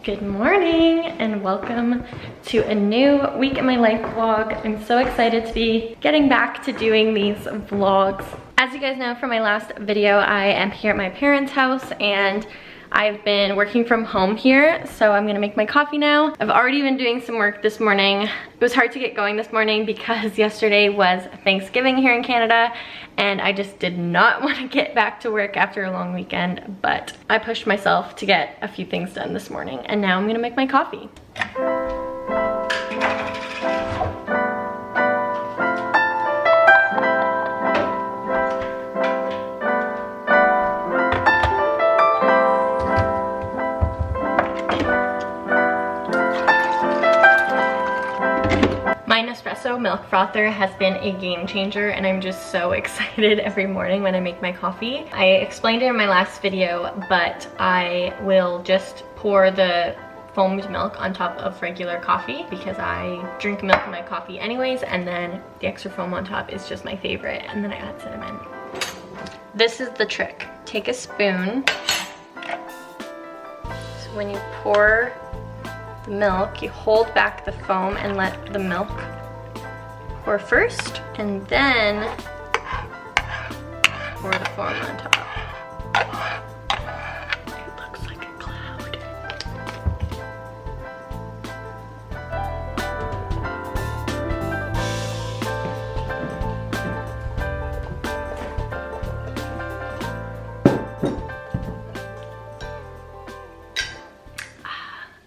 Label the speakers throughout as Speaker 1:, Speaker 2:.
Speaker 1: Good morning and welcome to a new week in my life vlog. I'm so excited to be getting back to doing these vlogs. As you guys know from my last video, I am here at my parents' house and I've been working from home here, so I'm gonna make my coffee now. I've already been doing some work this morning. It was hard to get going this morning because yesterday was Thanksgiving here in Canada and I just did not want to get back to work after a long weekend, but I pushed myself to get a few things done this morning and now I'm gonna make my coffee. My Nespresso milk frother has been a game changer and I'm just so excited every morning when I make my coffee. I explained it in my last video, but I will just pour the foamed milk on top of regular coffee because I drink milk in my coffee anyways, and then the extra foam on top is just my favorite, and then I add cinnamon. This is the trick. Take a spoon. So when you pour the milk, you hold back the foam and let the milk pour first, and then pour the foam on top. It looks like a cloud.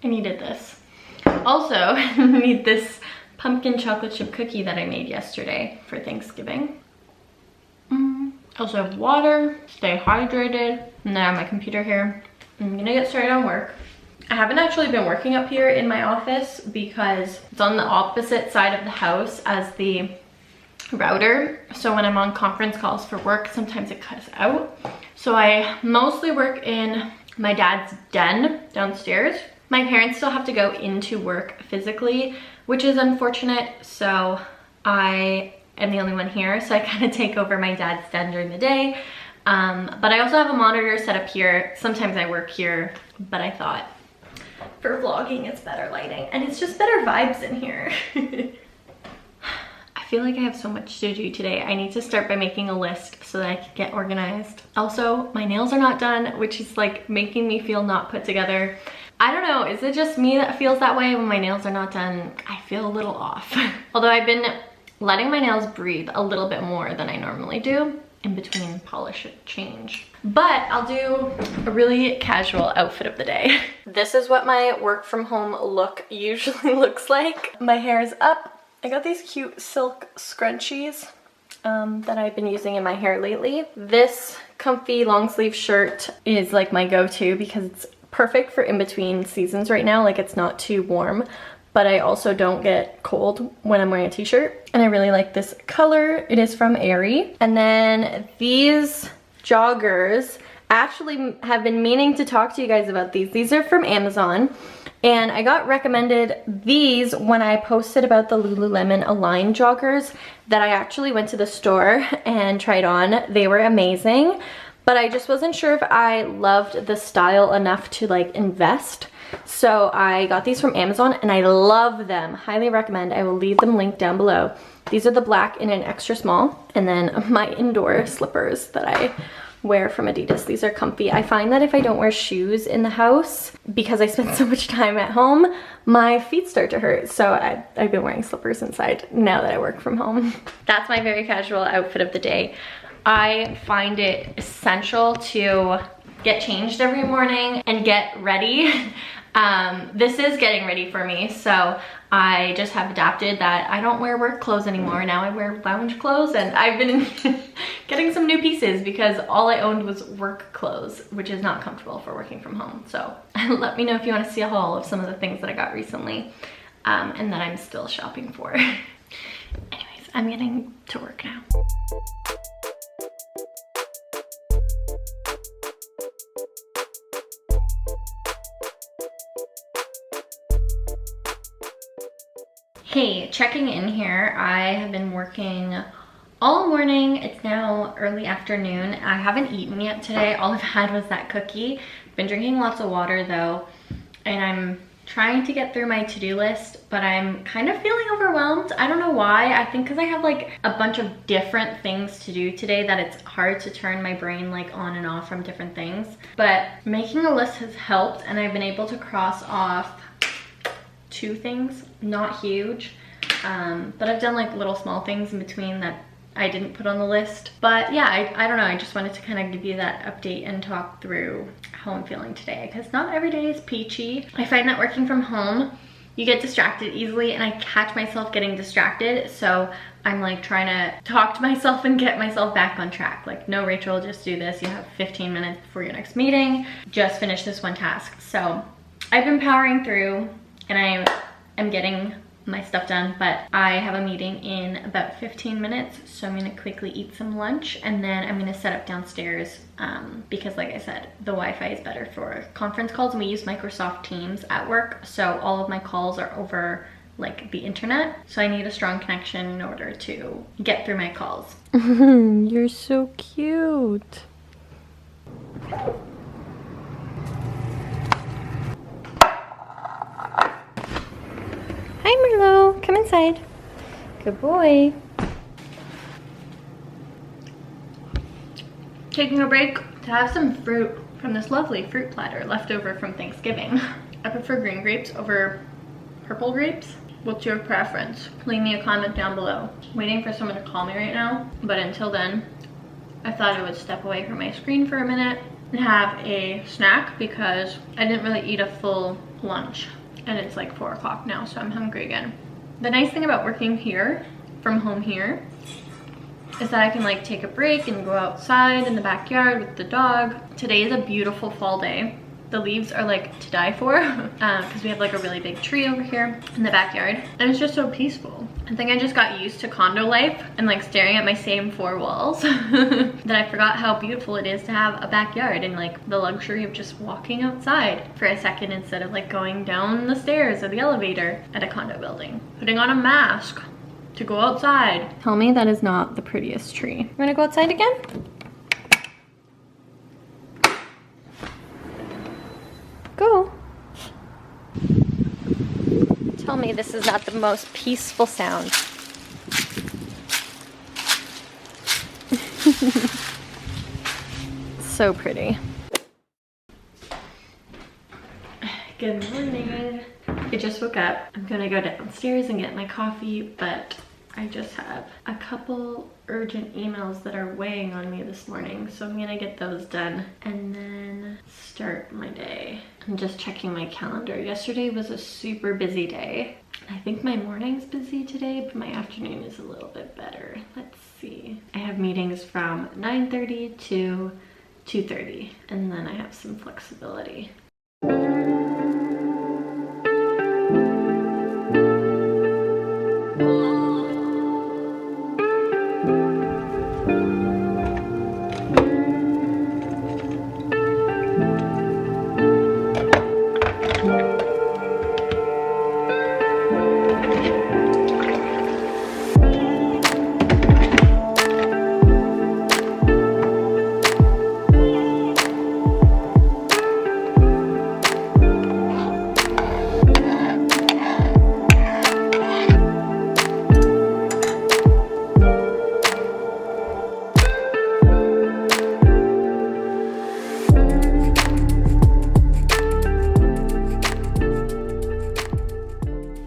Speaker 1: I needed this. Also, I need this pumpkin chocolate chip cookie that I made yesterday for Thanksgiving. Also have water, stay hydrated, and then I have my computer here. I'm gonna get started on work. I haven't actually been working up here in my office because it's on the opposite side of the house as the router. So when I'm on conference calls for work, sometimes it cuts out. So I mostly work in my dad's den downstairs. My parents still have to go into work physically, which is unfortunate, so I am the only one here, so I kind of take over my dad's den during the day. But I also have a monitor set up here. Sometimes I work here, but I thought for vlogging it's better lighting, and it's just better vibes in here. I feel like I have so much to do today. I need to start by making a list so that I can get organized. Also, my nails are not done, which is like making me feel not put together. I don't know, is it just me that feels that way when my nails are not done? I feel a little off. Although I've been letting my nails breathe a little bit more than I normally do in between polish change. But I'll do a really casual outfit of the day. This is what my work from home look usually looks like. My hair is up. I got these cute silk scrunchies that I've been using in my hair lately. This comfy long sleeve shirt is like my go-to because it's perfect for in between seasons right now. Like, it's not too warm, but I also don't get cold when I'm wearing a t-shirt. And I really like this color. It is from Aerie. And then these joggers, I actually have been meaning to talk to you guys about these. These are from Amazon. And I got recommended these when I posted about the Lululemon Align joggers that I actually went to the store and tried on. They were amazing. But I just wasn't sure if I loved the style enough to like invest. So I got these from Amazon and I love them. Highly recommend. I will leave them linked down below. These are the black in an extra small. And then my indoor slippers that I wear from Adidas. These are comfy. I find that if I don't wear shoes in the house, because I spend so much time at home, my feet start to hurt. So I've been wearing slippers inside now that I work from home. That's my very casual outfit of the day. I find it essential to get changed every morning and get ready. This is getting ready for me, so I just have adapted that I don't wear work clothes anymore. Now I wear lounge clothes, and I've been getting some new pieces because all I owned was work clothes, which is not comfortable for working from home. So let me know if you want to see a haul of some of the things that I got recently and that I'm still shopping for. Anyways, I'm getting to work now. Hey, checking in here. I have been working all morning. It's now early afternoon. I haven't eaten yet today. All I've had was that cookie. Been drinking lots of water though. and I'm trying to get through my to-do list, but I'm kind of feeling overwhelmed. I don't know why. I think because I have like a bunch of different things to do today that it's hard to turn my brain like on and off from different things. But making a list has helped, and I've been able to cross off 2 things, not huge, but I've done like little small things in between that I didn't put on the list. But yeah, I don't know, I just wanted to kind of give you that update and talk through how I'm feeling today, because not every day is peachy. I find that working from home, you get distracted easily, and I catch myself getting distracted, so I'm like trying to talk to myself and get myself back on track. Like, no, Rachel, just do this. You have 15 minutes before your next meeting. Just finish this one task. So I've been powering through, and I am getting my stuff done, but I have a meeting in about 15 minutes, so I'm gonna quickly eat some lunch, and then I'm gonna set up downstairs because, like I said, the Wi-Fi is better for conference calls, and we use Microsoft Teams at work, so all of my calls are over like the internet, so I need a strong connection in order to get through my calls.
Speaker 2: You're so cute. Hi, Merlot. Come inside. Good boy.
Speaker 1: Taking a break to have some fruit from this lovely fruit platter left over from Thanksgiving. I prefer green grapes over purple grapes. What's your preference? Leave me a comment down below. Waiting for someone to call me right now, but until then, I thought I would step away from my screen for a minute and have a snack because I didn't really eat a full lunch. And it's like 4 o'clock now, so I'm hungry again. The nice thing about working here, from home here, is that I can like take a break and go outside in the backyard with the dog. Today is a beautiful fall day. The leaves are like to die for because we have like a really big tree over here in the backyard, and it's just so peaceful. I think I just got used to condo life and like staring at my same 4 walls that I forgot how beautiful it is to have a backyard and like the luxury of just walking outside for a second instead of like going down the stairs or the elevator at a condo building, putting on a mask to go outside.
Speaker 2: Tell me that is not the prettiest tree. You wanna go outside again? Go. Tell me this is not the most peaceful sound. So pretty.
Speaker 1: Good morning. I just woke up. I'm gonna go downstairs and get my coffee, but I just have a couple urgent emails that are weighing on me this morning, so I'm gonna get those done and then start my day. I'm just checking my calendar. Yesterday was a super busy day. I think my morning's busy today, but my afternoon is a little bit better. Let's see. I have meetings from 9:30 to 2:30, and then I have some flexibility.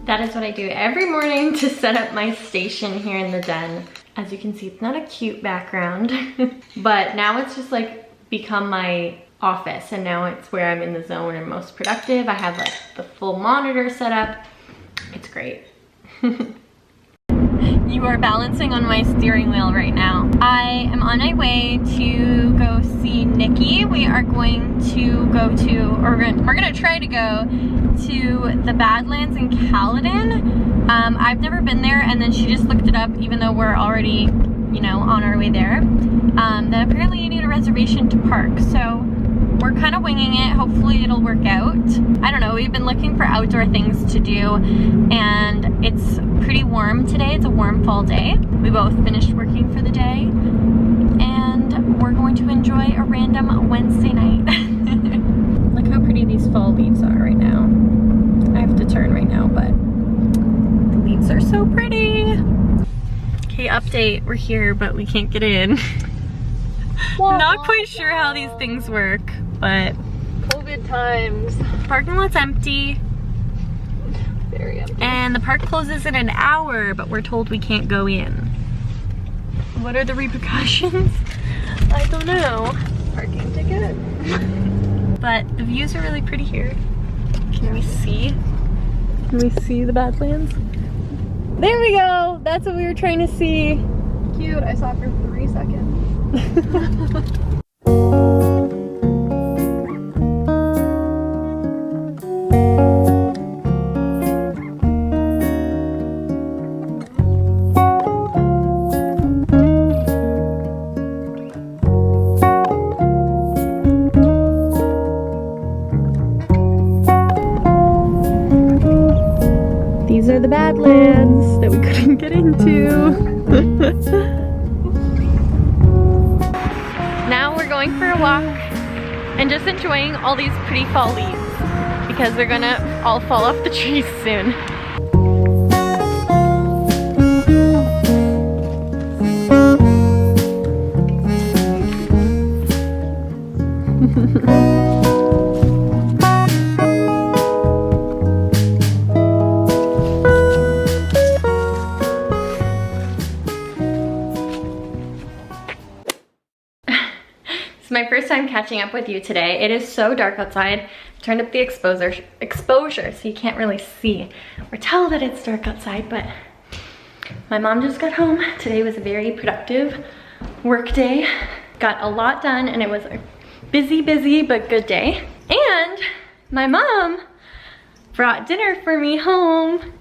Speaker 1: That is what I do every morning to set up my station here in the den. As you can see, it's not a cute background, but now it's just like become my office, and now it's where I'm in the zone and most productive. I have like the full monitor set up. It's great.
Speaker 2: You are balancing on my steering wheel right now. I am on my way to go see Nikki. We are going to go to, or we're gonna try to go to the Badlands in Caledon. I've never been there, and then she just looked it up, even though we're already, you know, on our way there. That apparently you need a reservation to park, so we're kind of winging it. Hopefully it'll work out. I don't know, we've been looking for outdoor things to do, and it's pretty warm today. It's a warm fall day. We both finished working for the day, and we're going to enjoy a random Wednesday night. Look how pretty these fall leaves are right now. concern right now, but the leaves are so pretty. Okay, update, we're here, but we can't get in. Not quite sure how these things work, but
Speaker 1: COVID times.
Speaker 2: Parking lot's empty.
Speaker 1: Very empty.
Speaker 2: And the park closes in an hour, but we're told we can't go in. What are the repercussions? I don't know.
Speaker 1: Parking ticket.
Speaker 2: But the views are really pretty here. Can we see? Can we see the Badlands? There we go! That's what we were trying to see.
Speaker 1: Cute, I saw it for 3 seconds.
Speaker 2: These are the Badlands that we couldn't get into. Now we're going for a walk and just enjoying all these pretty fall leaves because they're gonna all fall off the trees soon. It's my first time catching up with you today. It is so dark outside. I turned up the exposure so you can't really see or tell that it's dark outside, but my mom just got home. Today was a very productive work day. Got a lot done and it was a busy but good day. And my mom brought dinner for me home.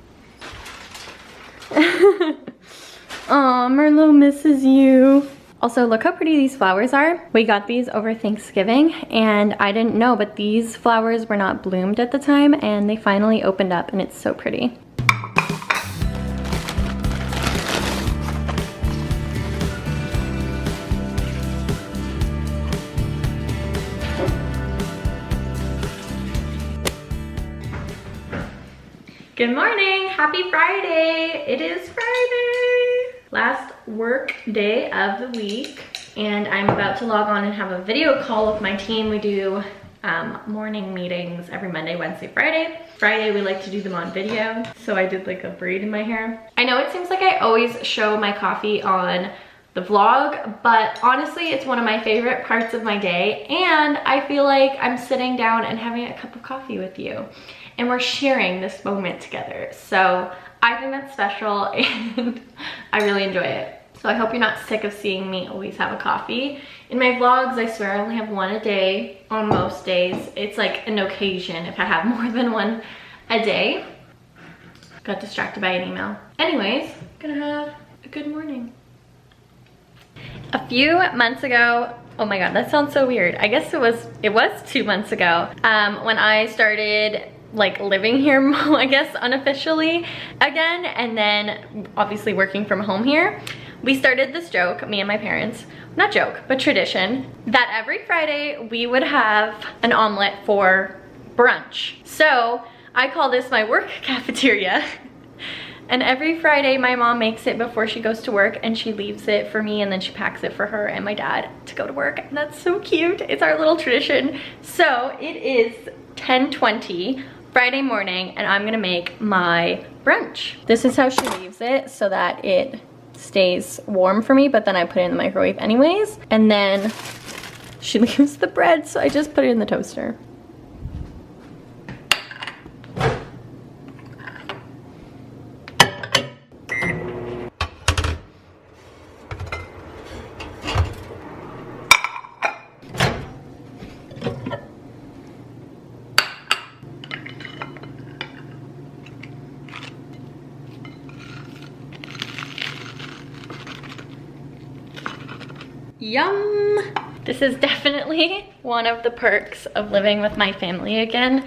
Speaker 2: Aw, Merlot misses you. Also, look how pretty these flowers are. We got these over Thanksgiving and I didn't know, but these flowers were not bloomed at the time and they finally opened up and it's so pretty. Good morning, happy Friday. It is Friday. Last work day of the week and I'm about to log on and have a video call with my team. We do morning meetings every Monday, Wednesday, Friday. Friday we like to do them on video. So I did like a braid in my hair. I know it seems like I always show my coffee on the vlog, but honestly it's one of my favorite parts of my day and I feel like I'm sitting down and having a cup of coffee with you and we're sharing this moment together. So I think that's special and I really enjoy it. So I hope you're not sick of seeing me always have a coffee. In my vlogs, I swear I only have one a day on most days. It's like an occasion if I have more than one a day. Got distracted by an email. Anyways, gonna have a good morning. A few months ago, oh my God, that sounds so weird. I guess it was 2 months ago when I started like living here, I guess unofficially again, and then obviously working from home here. We started this joke, me and my parents, not joke, but tradition, that every Friday we would have an omelet for brunch. So I call this my work cafeteria. And every Friday my mom makes it before she goes to work and she leaves it for me and then she packs it for her and my dad to go to work. And that's so cute. It's our little tradition. So it is 10:20 Friday morning and I'm gonna make my brunch. This is how she leaves it so that it stays warm for me, but then I put it in the microwave anyways. And then she leaves the bread, so I just put it in the toaster. Yum! This is definitely one of the perks of living with my family again.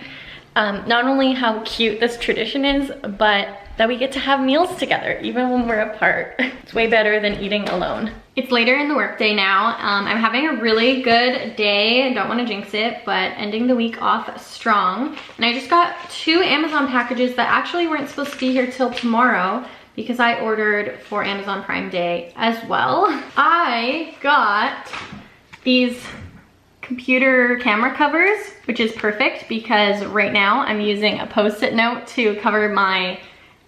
Speaker 2: Not only how cute this tradition is, but that we get to have meals together even when we're apart. It's way better than eating alone.
Speaker 1: It's later in the workday now. I'm having a really good day. I don't want to jinx it, but ending the week off strong. And I just got 2 Amazon packages that actually weren't supposed to be here till tomorrow because I ordered for Amazon Prime Day as well. I got these computer camera covers, which is perfect because right now I'm using a Post-it note to cover my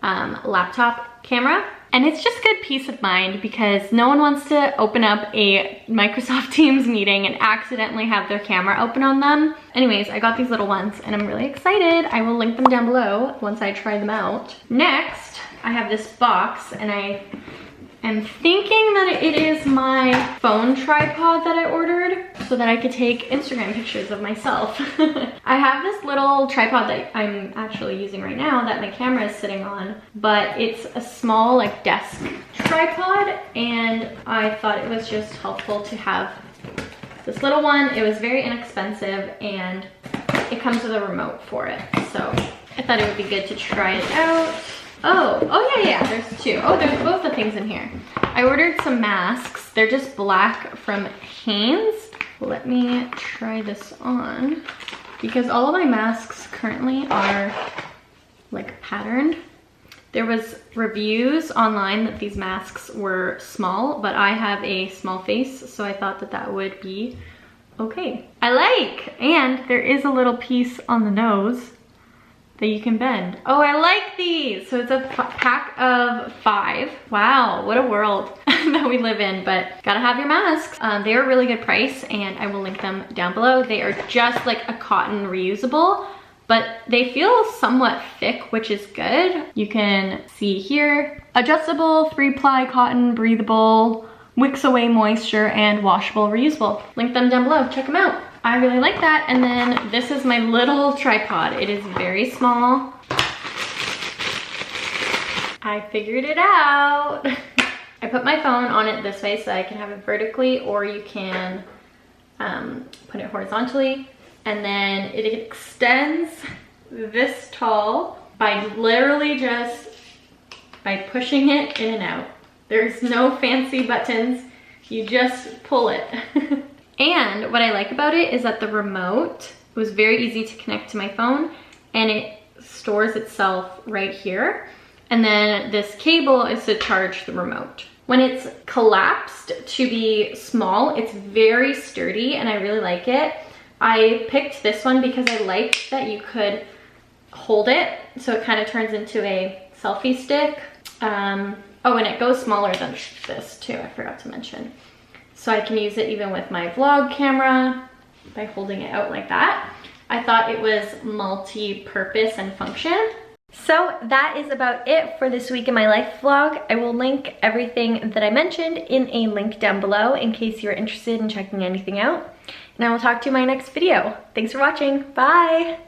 Speaker 1: laptop camera. And it's just good peace of mind because no one wants to open up a Microsoft Teams meeting and accidentally have their camera open on them. Anyways, I got these little ones and I'm really excited. I will link them down below once I try them out. Next, I have this box and I am thinking that it is my phone tripod that I ordered so that I could take Instagram pictures of myself. I have this little tripod that I'm actually using right now that my camera is sitting on, but it's a small like desk tripod and I thought it was just helpful to have this little one. It was very inexpensive and it comes with a remote for it. So I thought it would be good to try it out. Oh yeah, there's 2. Oh, there's both the things in here. I ordered some masks. They're just black from Hanes. Let me try this on because all of my masks currently are like patterned. There was reviews online that these masks were small, but I have a small face, so I thought that that would be okay. I like, and there is a little piece on the nose that you can bend. Oh, I like these. So it's a pack of 5. Wow, what a world that we live in, but gotta have your masks. They are a really good price and I will link them down below. They are just like a cotton reusable, but they feel somewhat thick, which is good. You can see here, adjustable, 3-ply cotton, breathable, wicks away moisture, and washable, reusable. Link them down below, check them out. I really like that. And then this is my little tripod. It is very small. I figured it out. I put my phone on it this way so I can have it vertically, or you can put it horizontally. And then it extends this tall by literally just by pushing it in and out. There's no fancy buttons. You just pull it. And what I like about it is that the remote was very easy to connect to my phone and it stores itself right here. And then this cable is to charge the remote. When it's collapsed to be small, it's very sturdy and I really like it. I picked this one because I liked that you could hold it so it kind of turns into a selfie stick. Oh, and it goes smaller than this too, I forgot to mention. So I can use it even with my vlog camera by holding it out like that. I thought it was multi-purpose and function. So that is about it for this week in my life vlog. I will link everything that I mentioned in a link down below in case you're interested in checking anything out. And I will talk to you in my next video. Thanks for watching. Bye!